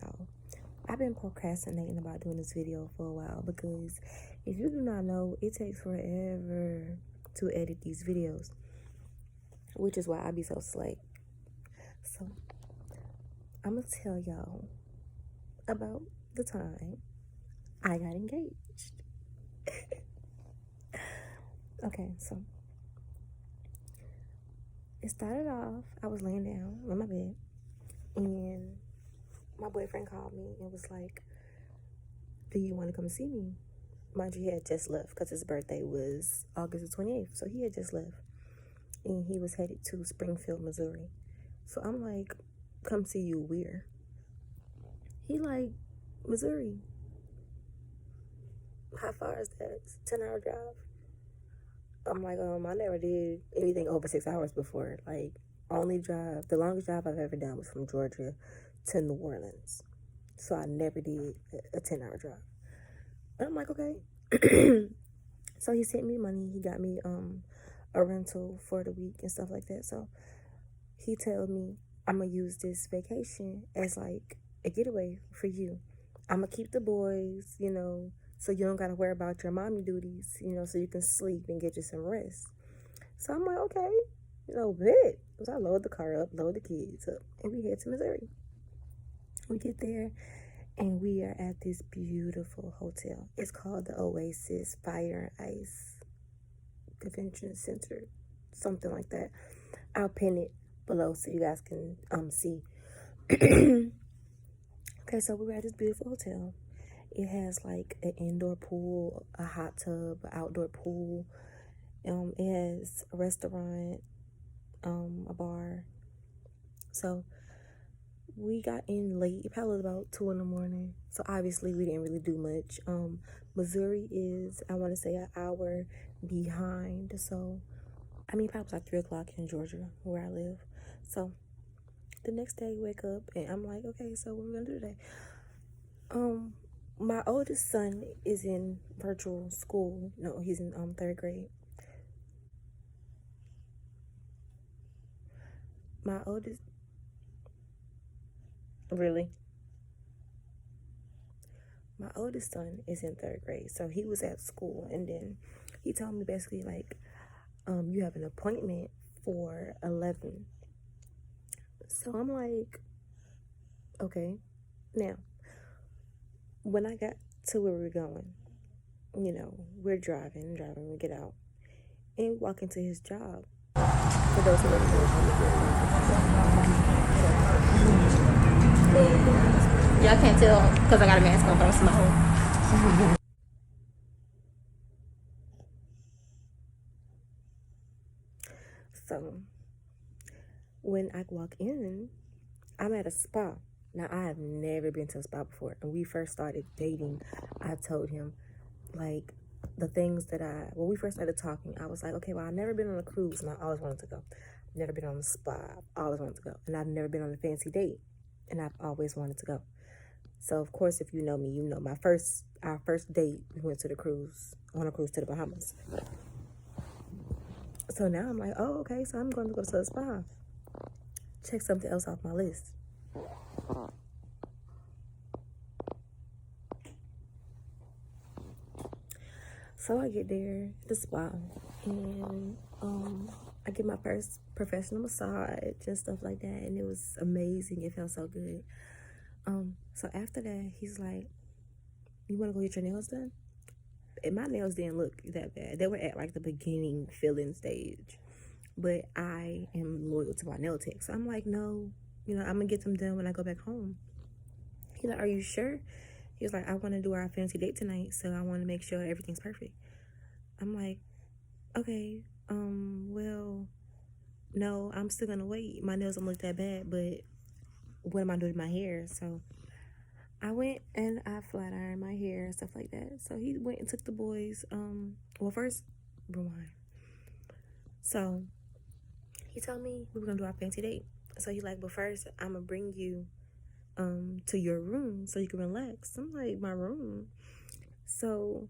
y'all. I've been procrastinating about doing this video for a while because if you do not know, it takes forever to edit these videos, which is why I be so slack. So I'm gonna tell y'all about the time I got engaged. Okay, so it started off, I was laying down on my bed and my boyfriend called me and was like, do you want to come see me? Mind you, he had just left because his birthday was August the 28th. So he had just left. And he was headed to Springfield, Missouri. So I'm like, come see you where? He like, Missouri. How far is that? It's a 10-hour drive. I'm like, I never did anything over 6 hours before. Like, the longest drive I've ever done was from Georgia to New Orleans. So I never did a 10-hour drive. And I'm like, okay. So he sent me money. He got me a rental for the week and stuff like that. So he told me, I'm going to use this vacation as like a getaway for you. I'm going to keep the boys, so you don't got to worry about your mommy duties, so you can sleep and get you some rest. So I'm like, okay, bet. So I load the car up, load the kids up, and we head to Missouri. We get there, and we are at this beautiful hotel. It's called the Oasis Fire and Ice Convention Center, something like that. I'll pin it below so you guys can see. Okay, so we're at this beautiful hotel. It has like an indoor pool, a hot tub, an outdoor pool. It has a restaurant, a bar. So we got in late. It probably was about 2 in the morning. So obviously we didn't really do much. Missouri is, I want to say, an hour behind. So probably was like 3 o'clock in Georgia where I live. So the next day, wake up and I'm like, okay, so what are we gonna do today? My oldest son is in virtual school. No, he's in 3rd grade. My oldest, really? My oldest son is in 3rd grade, so he was at school, and then he told me basically like, you have an appointment for 11. So I'm like, okay. Now, when I got to where we were going, we're driving, we get out, and we walk into his job. For those who don't know, Y'all can't tell because I got a mask on, but I'm smiling. So when I walk in, I'm at a spa. Now, I have never been to a spa before. And we first started dating, I told him, like, the things that when we first started talking, I was like, okay, well, I've never been on a cruise, and I always wanted to go. I've never been on a spa. I've always wanted to go. And I've never been on a fancy date, and I've always wanted to go. So, of course, if you know me, you know our first date, we went on a cruise to the Bahamas. So now I'm like, oh, okay, so I'm going to go to the spa. Check something else off my list. So I get there, the spa, and I get my first professional massage and stuff like that, and it was amazing. It felt so good. So after that, he's like, you want to go get your nails done? And my nails didn't look that bad. They were at like the beginning filling stage. But I am loyal to my nail tech. So I'm like, no, I'm going to get them done when I go back home. He's like, are you sure? He was like, I want to do our fancy date tonight, so I want to make sure everything's perfect. I'm like, okay, well, no, I'm still going to wait. My nails don't look that bad, but what am I doing with my hair? So I went and I flat ironed my hair and stuff like that. So he went and took the boys. Well, first, rewind. So he told me we were gonna do our fancy date. So he's like, but first, I'm gonna bring you to your room so you can relax. I'm like, my room? So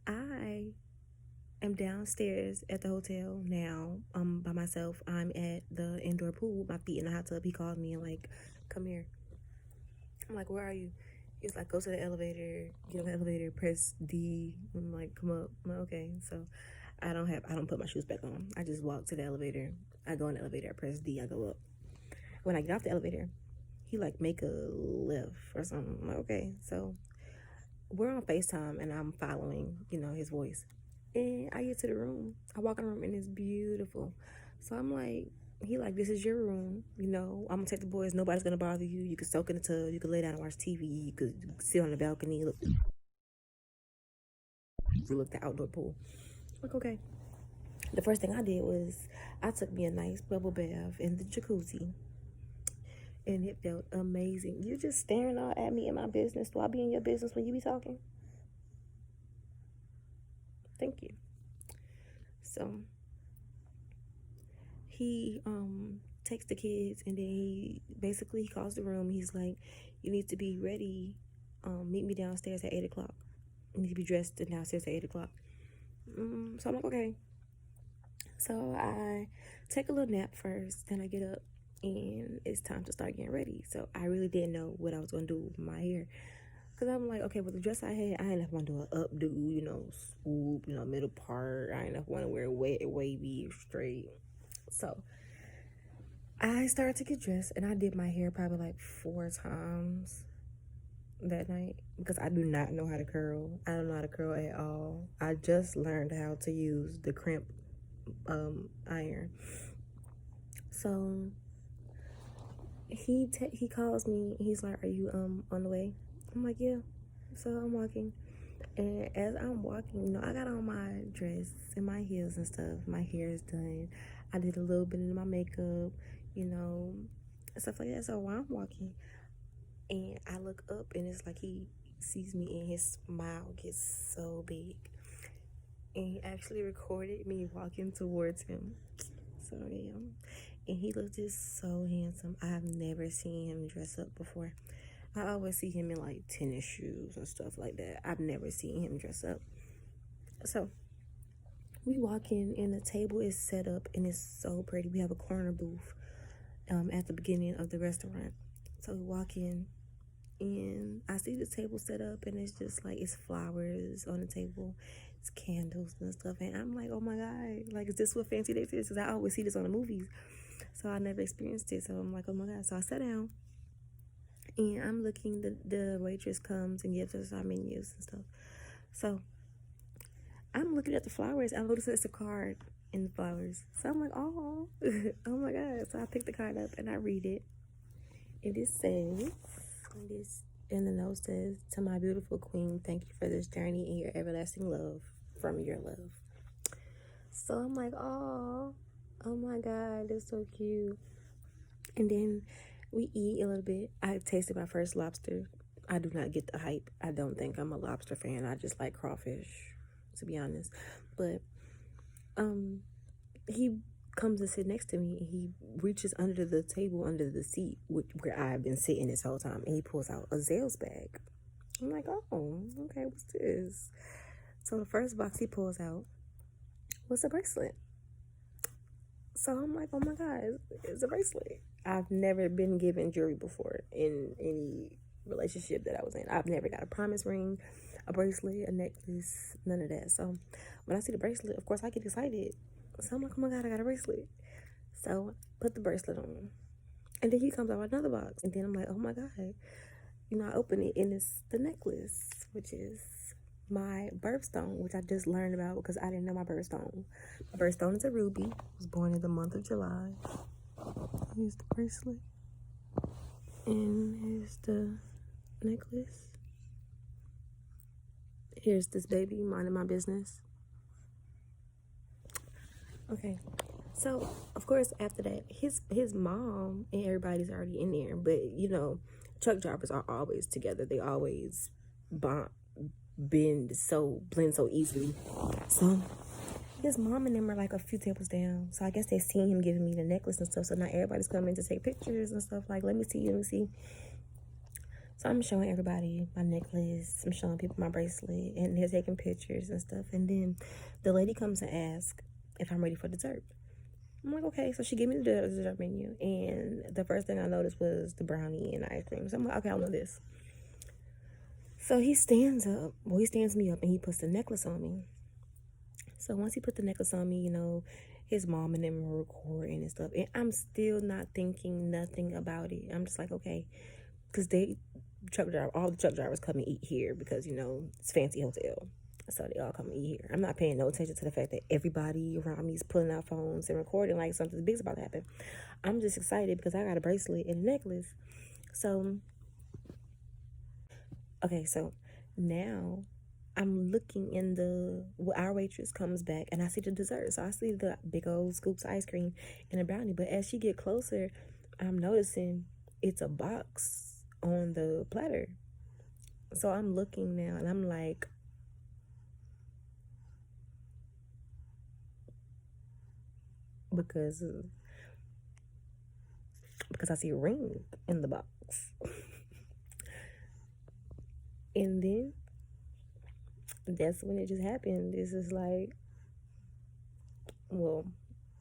I am downstairs at the hotel now, by myself. I'm at the indoor pool, my feet in the hot tub. He called me and like, come here. I'm like, where are you? He's like, go to the elevator, get on the elevator, press D. I'm like, come up. I'm like, okay. So I don't put my shoes back on. I just walk to the elevator. I go in the elevator, I press D, I go up. When I get off the elevator, he like make a left or something. I'm like, okay. So we're on FaceTime and I'm following, his voice. And I get to the room. I walk in the room and it's beautiful. So I'm like, he like, this is your room. I'm gonna take the boys. Nobody's gonna bother you. You can soak in the tub. You can lay down and watch TV. You could sit on the balcony. Look the outdoor pool. Like, okay. The first thing I did was I took me a nice bubble bath in the jacuzzi. And it felt amazing. You're just staring all at me in my business. Do I be in your business when you be talking? Thank you. So he takes the kids and then he calls the room. He's like, you need to be ready. Meet me downstairs at 8 o'clock. You need to be dressed downstairs at 8 o'clock. So I'm like, okay. So I take a little nap first. Then I get up and it's time to start getting ready. So I really didn't know what I was going to do with my hair. Because I'm like, okay, with the dress I had, I ain't want to do an updo, swoop, middle part. I ain't want to wear wavy, straight. So I started to get dressed and I did my hair probably like 4 times that night because I do not know how to curl. I don't know how to curl at all. I just learned how to use the crimp iron. So he calls me. He's like, are you on the way? I'm like, yeah. So I'm walking. And as I'm walking, I got on my dress and my heels and stuff. My hair is done. I did a little bit of my makeup, stuff like that. So while I'm walking, and I look up, and it's like he sees me, and his smile gets so big. And he actually recorded me walking towards him. So, yeah. And he looked just so handsome. I have never seen him dress up before. I always see him in like tennis shoes and stuff like that. I've never seen him dress up. So we walk in and the table is set up and it's so pretty. We have a corner booth at the beginning of the restaurant. So we walk in and I see the table set up and it's just like it's flowers on the table, it's candles and stuff. And I'm like, oh my God, like, is this what fancy dates is? Because I always see this on the movies. So I never experienced it. So I'm like, oh my God. So I sat down. And I'm looking, the waitress comes and gives us our menus and stuff. So I'm looking at the flowers. I noticed it's a card in the flowers. So I'm like, oh, oh my God. So I pick the card up and I read it. And it says, in the note says, to my beautiful queen, thank you for this journey and your everlasting love from your love. So I'm like, oh my God, that's so cute. And then we eat a little bit. I tasted my first lobster. I do not get the hype. I don't think I'm a lobster fan. I just like crawfish, to be honest. But he comes and sit next to me and he reaches under the table, under the seat where I've been sitting this whole time, and he pulls out a Zales bag. I'm like, oh, okay, what's this? So the first box he pulls out was a bracelet. So I'm like, oh my God, it's a bracelet. I've never been given jewelry before in any relationship that I was in. I've never got a promise ring, a bracelet, a necklace, none of that. So when I see the bracelet, of course I get excited. So I'm like, oh my God, I got a bracelet. So put the bracelet on. And then he comes out with another box. And then I'm like, oh my God. I open it and it's the necklace, which is my birthstone, which I just learned about because I didn't know my birthstone. My birthstone is a ruby. I was born in the month of July. Here's the bracelet. And here's the necklace. Here's this baby minding my business. Okay. So, of course, after that, his mom and everybody's already in there. But, truck drivers are always together. They always blend so easily. So his mom and them are like a few tables down. So I guess they seen him giving me the necklace and stuff. So now everybody's coming to take pictures and stuff. Like, let me see. So I'm showing everybody my necklace. I'm showing people my bracelet. And they're taking pictures and stuff. And then the lady comes and asks if I'm ready for dessert. I'm like, okay. So she gave me the dessert menu, and the first thing I noticed was the brownie and the ice cream. So I'm like, okay, I'll know this. So he stands up. Well, he stands me up, and he puts the necklace on me. So once he put the necklace on me, you know, his mom and them were recording and stuff. And I'm still not thinking nothing about it. I'm just like, okay. Because all the truck drivers come and eat here because, you know, it's a fancy hotel. So they all come and eat here. I'm not paying no attention to the fact that everybody around me is pulling out phones and recording like something big's about to happen. I'm just excited because I got a bracelet and a necklace. So, okay, so now I'm looking our waitress comes back and I see the dessert. So I see the big old scoops of ice cream and a brownie. But as she get closer, I'm noticing it's a box on the platter. So I'm looking now and I'm like, because I see a ring in the box. And then that's when it just happened. This is like, well,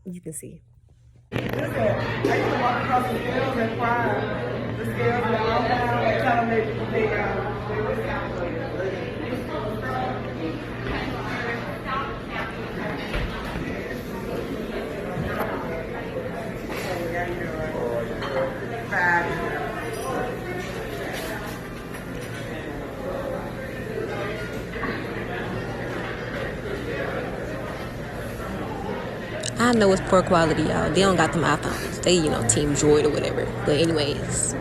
you can see. I used to walk across the scales and cry. The scales were all down and tell them they I know it's poor quality, y'all. They don't got them iPhones. They, you know, Team Droid or whatever. But anyways.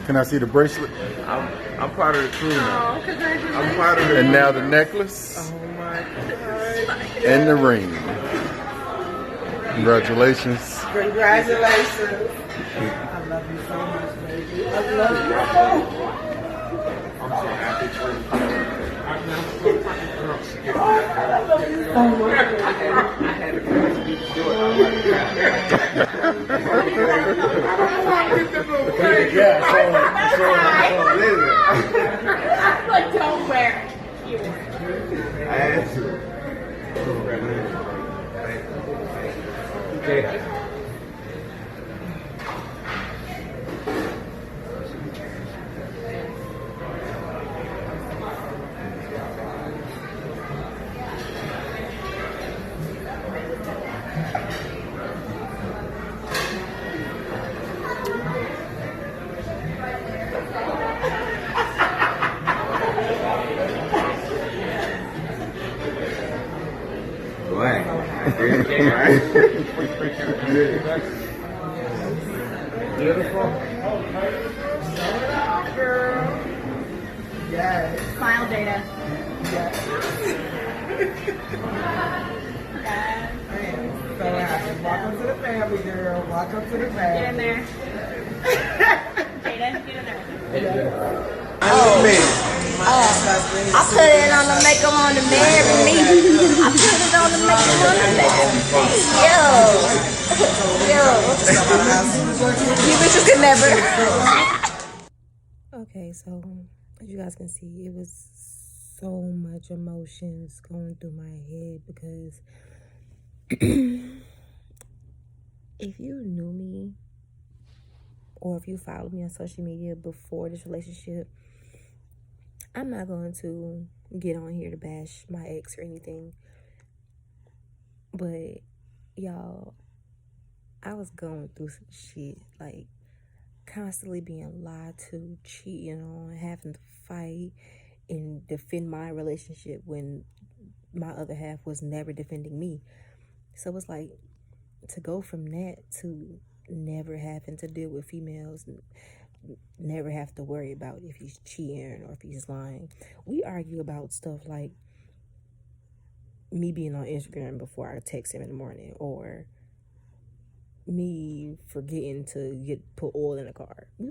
Can I see the bracelet? I'm part of the crew now. Oh, congratulations. I'm part of the And now the necklace Oh my God. and the ring. Congratulations. Congratulations. I love you so much, baby. I love you. I'm so happy for you. I love you so much. I had a chance to do it. But don't wear it. I had to. Okay. Beautiful. Girl. Yes. Smile, Jada. I am so happy. Welcome to the family, girl. Welcome to the family. Get in there. Jada, get in there. I put it on to make them want to marry me. I put it on to make them You bitches could never. Okay, so as you guys can see, it was so much emotions going through my head because if you knew me or if you followed me on social media before this relationship, I'm not going to get on here to bash my ex or anything. But y'all, I was going through some shit, like constantly being lied to, cheating on, having to fight and defend my relationship when my other half was never defending me. So it's like to go from that to never having to deal with females, never have to worry about if he's cheating or if he's lying. We argue about stuff like me being on Instagram before I text him in the morning, or me forgetting to put oil in the car. We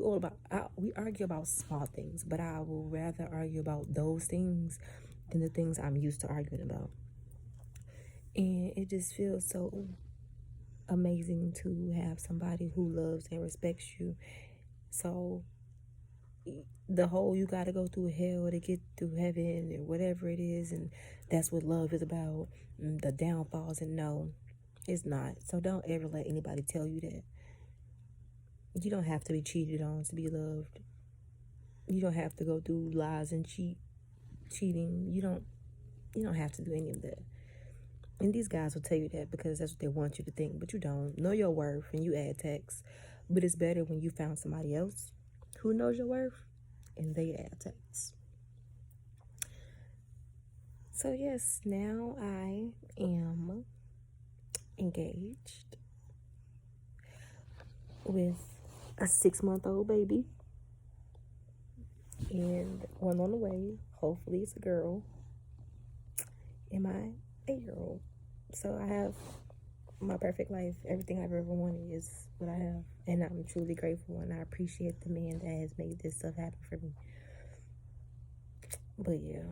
argue about small things, but I will rather argue about those things than the things I'm used to arguing about. And it just feels so amazing to have somebody who loves and respects you. So the whole you gotta go through hell to get through heaven or whatever it is, and that's what love is about, the downfalls, and no, it's not. So don't ever let anybody tell you that. You don't have to be cheated on to be loved. You don't have to go through lies and cheating. You don't have to do any of that. And these guys will tell you that because that's what they want you to think, but you don't. Know your worth and you add text. But it's better when you found somebody else who knows your worth and they add text. So yes, now I am engaged with a 6-month-old baby and one on the way. Hopefully it's a girl, and my 8-year-old. So I have my perfect life. Everything I've ever wanted is what I have, and I'm truly grateful, and I appreciate the man that has made this stuff happen for me. But yeah,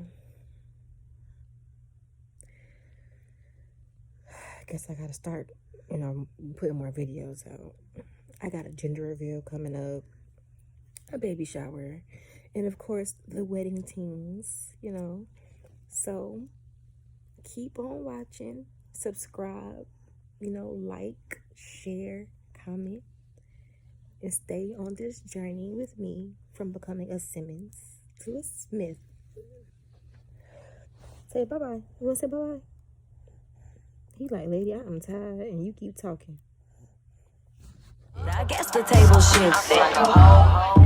I guess I gotta start, putting more videos out. I got a gender reveal coming up, a baby shower, and of course the wedding teams, So keep on watching, subscribe, like, share, comment, and stay on this journey with me from becoming a Simmons to a Smith. Say bye-bye. You want to say bye-bye? He like, lady, I'm tired, and you keep talking. I guess the table shifted.